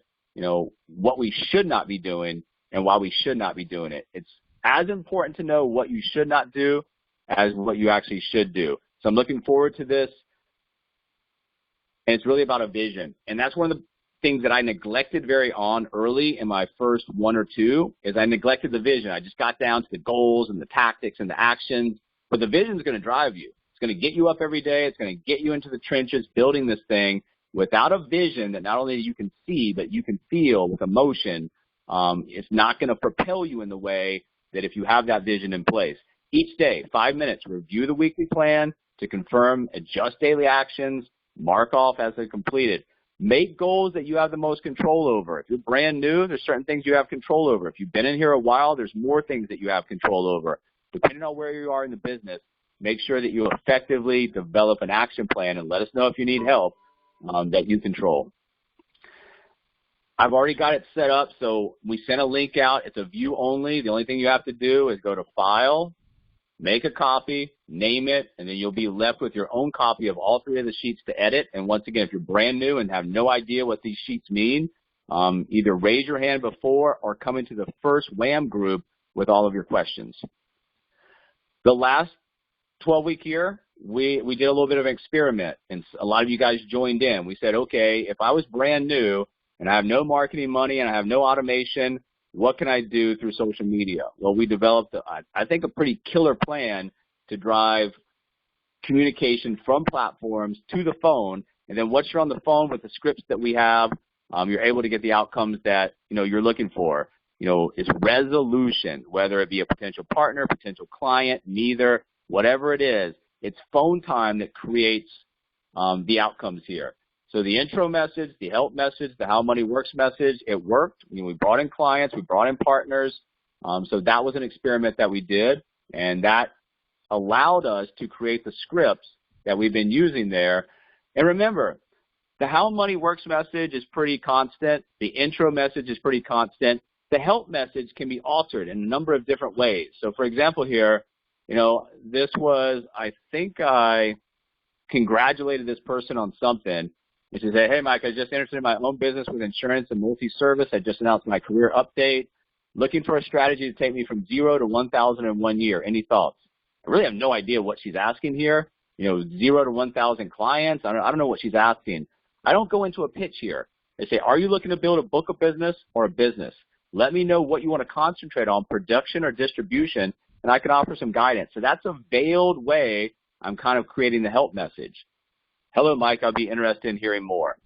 what we should not be doing and why we should not be doing it. It's as important to know what you should not do as what you actually should do. So I'm looking forward to this, and it's really about a vision. And that's one of the things that I neglected very early in my first one or two is I neglected the vision. I just got down to the goals and the tactics and the actions, but the vision is going to drive you. It's going to get you up every day. It's going to get you into the trenches building this thing. Without a vision that not only you can see, but you can feel with emotion, it's not going to propel you in the way that if you have that vision in place. Each day, 5 minutes, review the weekly plan to confirm, adjust daily actions, mark off as they're completed. Make goals that you have the most control over. If you're brand new, there's certain things you have control over. If you've been in here a while, there's more things that you have control over. Depending on where you are in the business, make sure that you effectively develop an action plan and let us know if you need help that you control. I've already got it set up, so we sent a link out. It's a view only. The only thing you have to do is go to File, make a copy, name it, and then you'll be left with your own copy of all three of the sheets to edit. And once again, if you're brand new and have no idea what these sheets mean, either raise your hand before or come into the first WHAM group with all of your questions. The last 12-week year, we did a little bit of an experiment, and a lot of you guys joined in. We said, okay, if I was brand new and I have no marketing money and I have no automation, what can I do through social media? Well, we developed, I think, a pretty killer plan to drive communication from platforms to the phone. And then once you're on the phone with the scripts that we have, you're able to get the outcomes that, you're looking for. It's resolution, whether it be a potential partner, potential client, neither, whatever it is. It's phone time that creates the outcomes here. So the intro message, the help message, the how money works message, it worked. We brought in clients, we brought in partners. So that was an experiment that we did, and that allowed us to create the scripts that we've been using there. And remember, the how money works message is pretty constant. The intro message is pretty constant. The help message can be altered in a number of different ways. So for example here, this was, I think I congratulated this person on something. And she said, hey, Mike, I just entered in my own business with insurance and multi-service. I just announced my career update. Looking for a strategy to take me from 0 to 1,000 in 1 year. Any thoughts? I really have no idea what she's asking here. 0 to 1,000 clients. I don't know what she's asking. I don't go into a pitch here. I say, are you looking to build a book of business or a business? Let me know what you want to concentrate on, production or distribution, and I can offer some guidance. So that's a veiled way I'm kind of creating the help message. Hello, Mike, I'll be interested in hearing more.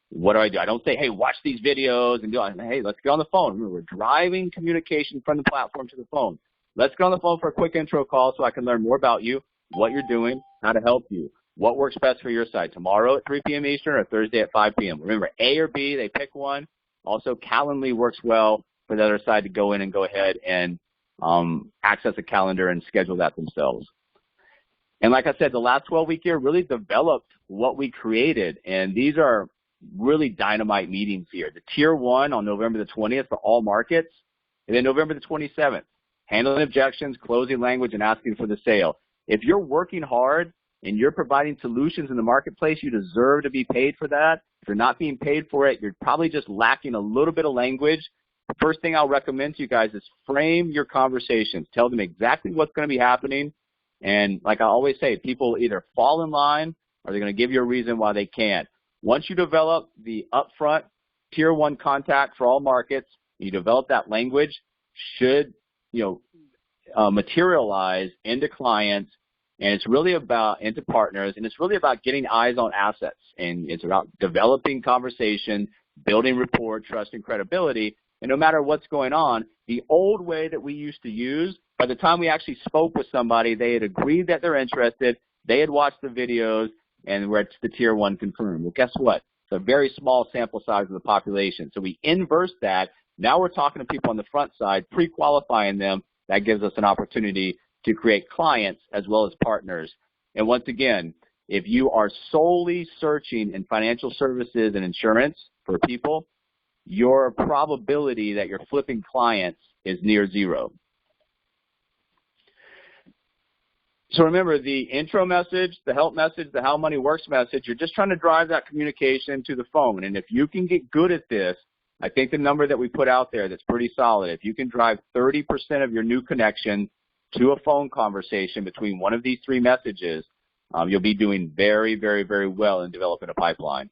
What do? I don't say, hey, watch these videos and do it. Hey, let's get on the phone. Remember, we're driving communication from the platform to the phone. Let's get on the phone for a quick intro call so I can learn more about you, what you're doing, how to help you, what works best for your side, tomorrow at 3 p.m. Eastern or Thursday at 5 p.m. Remember, A or B, they pick one. Also, Calendly works well for the other side to go in and go ahead and access a calendar and schedule that themselves. And like I said, the last 12-week year really developed what we created, and these are really dynamite meetings here. The Tier 1 on November the 20th for all markets, and then November the 27th, handling objections, closing language, and asking for the sale. If you're working hard and you're providing solutions in the marketplace, you deserve to be paid for that. If you're not being paid for it, you're probably just lacking a little bit of language. The first thing I'll recommend to you guys is frame your conversations. Tell them exactly what's going to be happening. And like I always say, people either fall in line or they're going to give you a reason why they can't. Once you develop the upfront Tier 1 contact for all markets, you develop that language, should materialize into clients, and it's really about into partners, and it's really about getting eyes on assets, and it's about developing conversation, building rapport, trust, and credibility. And no matter what's going on, the old way that we used to use, by the time we actually spoke with somebody, they had agreed that they're interested, they had watched the videos, and we're at the Tier 1 confirmed. Well, guess what? It's a very small sample size of the population. So we inverse that. Now we're talking to people on the front side, pre-qualifying them. That gives us an opportunity to create clients as well as partners. And once again, if you are solely searching in financial services and insurance for people, your probability that you're flipping clients is near zero. So remember, the intro message, the help message, the how money works message, you're just trying to drive that communication to the phone. And if you can get good at this, I think the number that we put out there that's pretty solid, if you can drive 30% of your new connection to a phone conversation between one of these three messages, you'll be doing very, very, very well in developing a pipeline.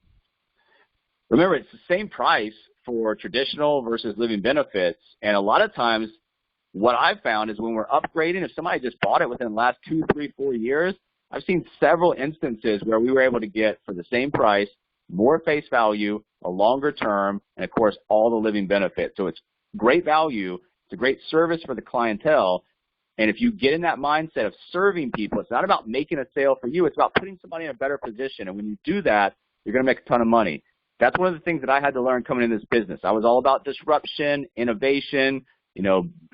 Remember, it's the same price for traditional versus living benefits. And a lot of times what I've found is when we're upgrading, if somebody just bought it within the last 2, 3, 4 years, I've seen several instances where we were able to get for the same price, more face value, a longer term, and of course, all the living benefits. So it's great value. It's a great service for the clientele. And if you get in that mindset of serving people, it's not about making a sale for you. It's about putting somebody in a better position. And when you do that, you're going to make a ton of money. That's one of the things that I had to learn coming in this business. I was all about disruption, innovation,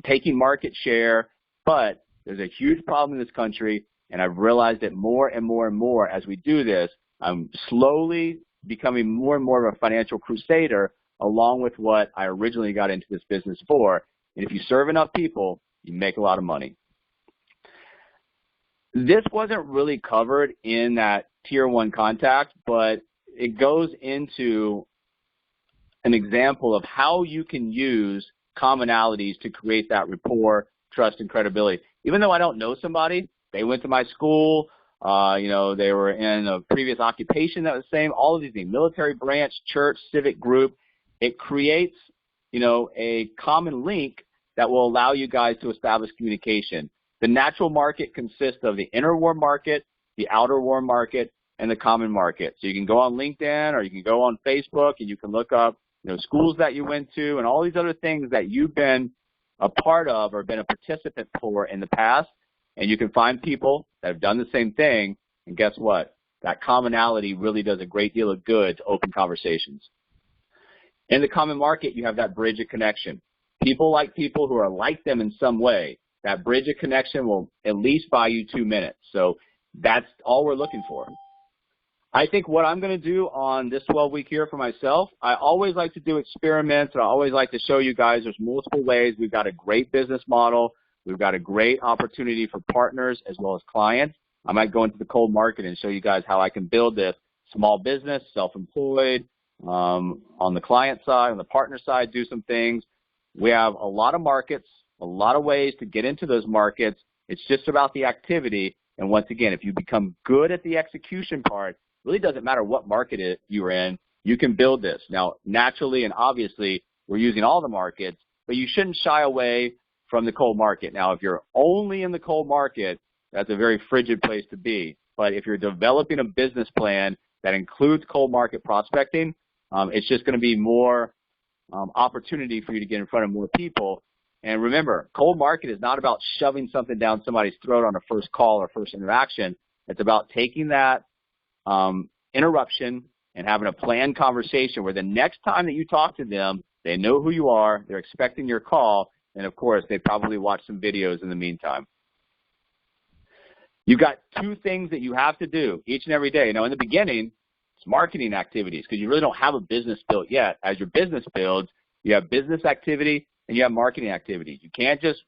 taking market share. But there's a huge problem in this country, and I've realized it more and more and more as we do this. I'm slowly becoming more and more of a financial crusader along with what I originally got into this business for. And if you serve enough people, you make a lot of money. This wasn't really covered in that Tier 1 contact, but it goes into an example of how you can use commonalities to create that rapport, trust, and credibility. Even though I don't know somebody, they went to my school, they were in a previous occupation that was the same, all of these things, military branch, church, civic group. It creates, a common link that will allow you guys to establish communication. The natural market consists of the inner warm market, the outer warm market, and the common market. So you can go on LinkedIn or you can go on Facebook and you can look up, schools that you went to and all these other things that you've been a part of or been a participant for in the past. And you can find people that have done the same thing. And guess what? That commonality really does a great deal of good to open conversations. In the common market, you have that bridge of connection. People like people who are like them in some way. That bridge of connection will at least buy you 2 minutes. So that's all we're looking for. I think what I'm going to do on this 12-week year for myself, I always like to do experiments, and I always like to show you guys there's multiple ways. We've got a great business model. We've got a great opportunity for partners as well as clients. I might go into the cold market and show you guys how I can build this small business, self-employed, on the client side, on the partner side, do some things. We have a lot of markets, a lot of ways to get into those markets. It's just about the activity. And once again, if you become good at the execution part, it really doesn't matter what market you're in, you can build this. Now, naturally and obviously, we're using all the markets, but you shouldn't shy away from the cold market. Now, if you're only in the cold market, that's a very frigid place to be. But if you're developing a business plan that includes cold market prospecting, it's just going to be more opportunity for you to get in front of more people. And remember, cold market is not about shoving something down somebody's throat on a first call or first interaction. It's about taking that interruption and having a planned conversation where the next time that you talk to them, they know who you are, they're expecting your call, and of course, they probably watch some videos in the meantime. You've got 2 things that you have to do each and every day. Now, in the beginning, it's marketing activities because you really don't have a business built yet. As your business builds, you have business activity and you have marketing activities. You can't just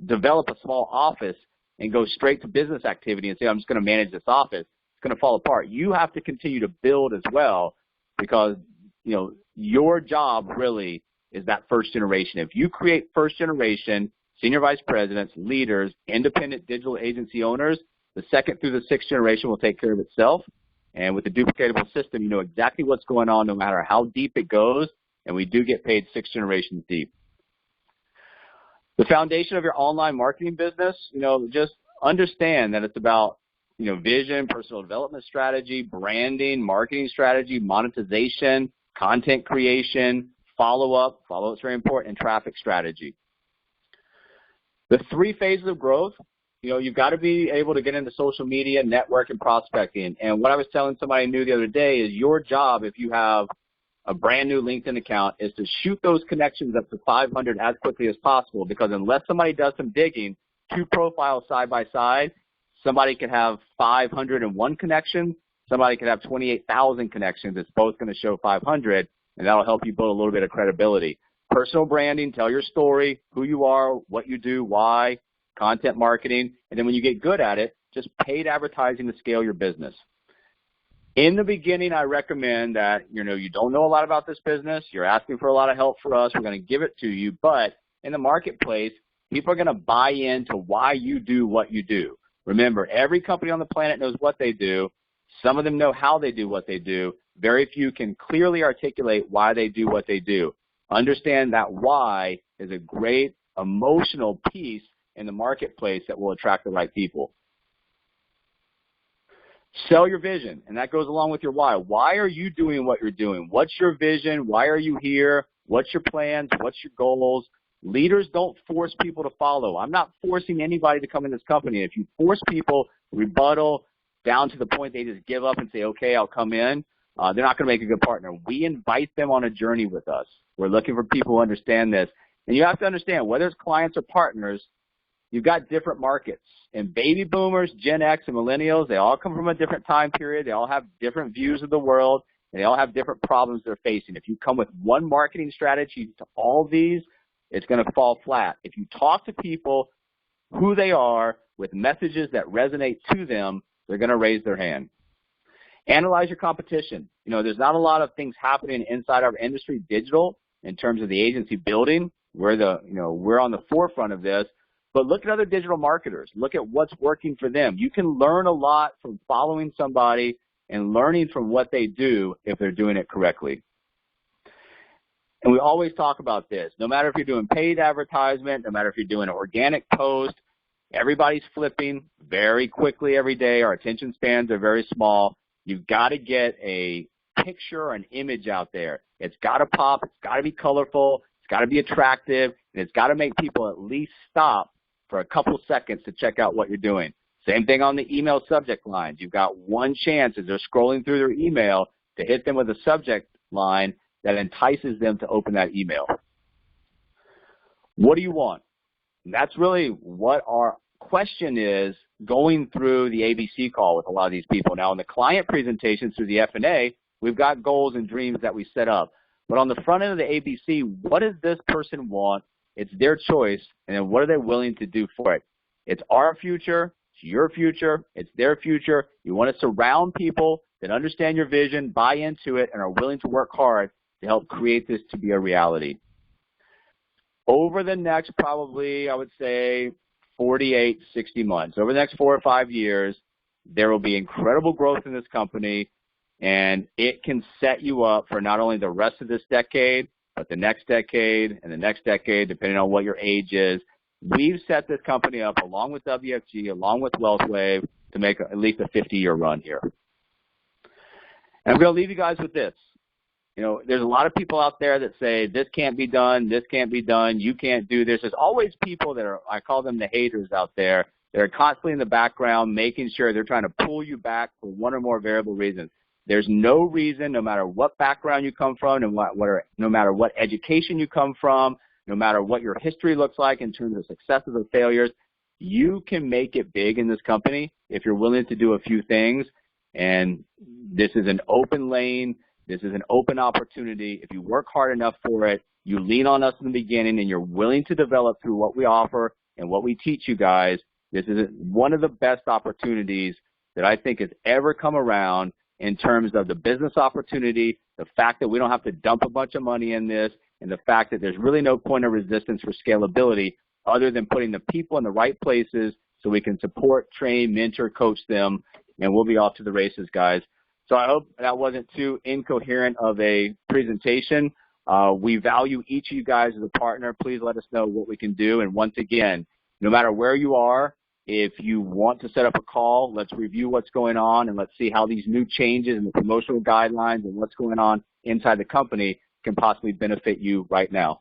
develop a small office and go straight to business activity and say, I'm just going to manage this office. It's going to fall apart. You have to continue to build as well because, your job really is that first generation. If you create first generation, senior vice presidents, leaders, independent digital agency owners, the second through the 6th generation will take care of itself. And with the duplicatable system, you know exactly what's going on no matter how deep it goes, and we do get paid 6 generations deep. The foundation of your online marketing business, just understand that it's about, vision, personal development strategy, branding, marketing strategy, monetization, content creation, follow-up, follow-up's very important, and traffic strategy. The 3 phases of growth, you've got to be able to get into social media, network, and prospecting. And what I was telling somebody new the other day is your job, if you have a brand new LinkedIn account, is to shoot those connections up to 500 as quickly as possible because unless somebody does some digging, 2 profiles side by side, somebody could have 501 connections, somebody could have 28,000 connections. It's both going to show 500, and that'll help you build a little bit of credibility. Personal branding, tell your story, who you are, what you do, why, content marketing, and then when you get good at it, just paid advertising to scale your business. In the beginning, I recommend that, you don't know a lot about this business, you're asking for a lot of help for us, we're going to give it to you, but in the marketplace, people are going to buy into why you do what you do. Remember, every company on the planet knows what they do. Some of them know how they do what they do. Very few can clearly articulate why they do what they do. Understand that why is a great emotional piece in the marketplace that will attract the right people. Sell your vision, and that goes along with your why. Why are you doing what you're doing? What's your vision? Why are you here? What's your plans? What's your goals? Leaders don't force people to follow. I'm not forcing anybody to come in this company. If you force people, rebuttal, down to the point they just give up and say, okay, I'll come in, they're not going to make a good partner. We invite them on a journey with us. We're looking for people who understand this. And you have to understand, whether it's clients or partners, you've got different markets. And baby boomers, Gen X, and millennials, they all come from a different time period. They all have different views of the world. And they all have different problems they're facing. If you come with one marketing strategy to all these, it's going to fall flat. If you talk to people who they are with messages that resonate to them, they're going to raise their hand. Analyze your competition. You know, there's not a lot of things happening inside our industry digital in terms of the agency building. We're on the forefront of this. But look at other digital marketers. Look at what's working for them. You can learn a lot from following somebody and learning from what they do if they're doing it correctly. And we always talk about this. No matter if you're doing paid advertisement, no matter if you're doing an organic post, everybody's flipping very quickly every day. Our attention spans are very small. You've got to get a picture or an image out there. It's got to pop. It's got to be colorful. It's got to be attractive. And it's got to make people at least stop for a couple seconds to check out what you're doing. Same thing on the email subject lines. You've got one chance as they're scrolling through their email to hit them with a subject line that entices them to open that email. What do you want? And that's really what our question is going through the ABC call with a lot of these people. Now, in the client presentations through the F&A, we've got goals and dreams that we set up. But on the front end of the ABC, what does this person want? It's their choice, and then what are they willing to do for it? It's our future. It's your future. It's their future. You want to surround people that understand your vision, buy into it, and are willing to work hard to help create this to be a reality. Over the next probably, I would say, 48, 60 months, over the next 4 or 5 years, there will be incredible growth in this company, and it can set you up for not only the rest of this decade, but the next decade and the next decade, depending on what your age is. We've set this company up, along with WFG, along with WealthWave, to make at least a 50-year run here. And I'm going to leave you guys with this. You know, there's a lot of people out there that say, this can't be done, this can't be done, you can't do this. There's always people that are, I call them the haters out there, that are constantly in the background making sure they're trying to pull you back for one or more variable reasons. There's no reason, no matter what background you come from, and no matter what education you come from, no matter what your history looks like in terms of successes or failures, you can make it big in this company if you're willing to do a few things. And this is an open lane. This is an open opportunity. If you work hard enough for it, you lean on us in the beginning, and you're willing to develop through what we offer and what we teach you guys, this is one of the best opportunities that I think has ever come around in terms of the business opportunity, the fact that we don't have to dump a bunch of money in this, and the fact that there's really no point of resistance for scalability other than putting the people in the right places so we can support, train, mentor, coach them, and we'll be off to the races, guys. So I hope that wasn't too incoherent of a presentation. We value each of you guys as a partner. Please let us know what we can do. And once again, no matter where you are, if you want to set up a call, let's review what's going on, and let's see how these new changes in the promotional guidelines and what's going on inside the company can possibly benefit you right now.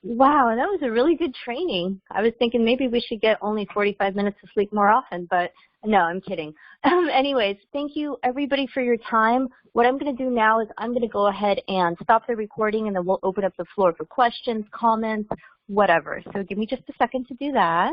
Wow, that was a really good training. I was thinking maybe we should get only 45 minutes of sleep more often, but no, I'm kidding. Anyways, thank you everybody for your time. What I'm going to do now is I'm going to go ahead and stop the recording, and then we'll open up the floor for questions, comments, whatever. So give me just a second to do that.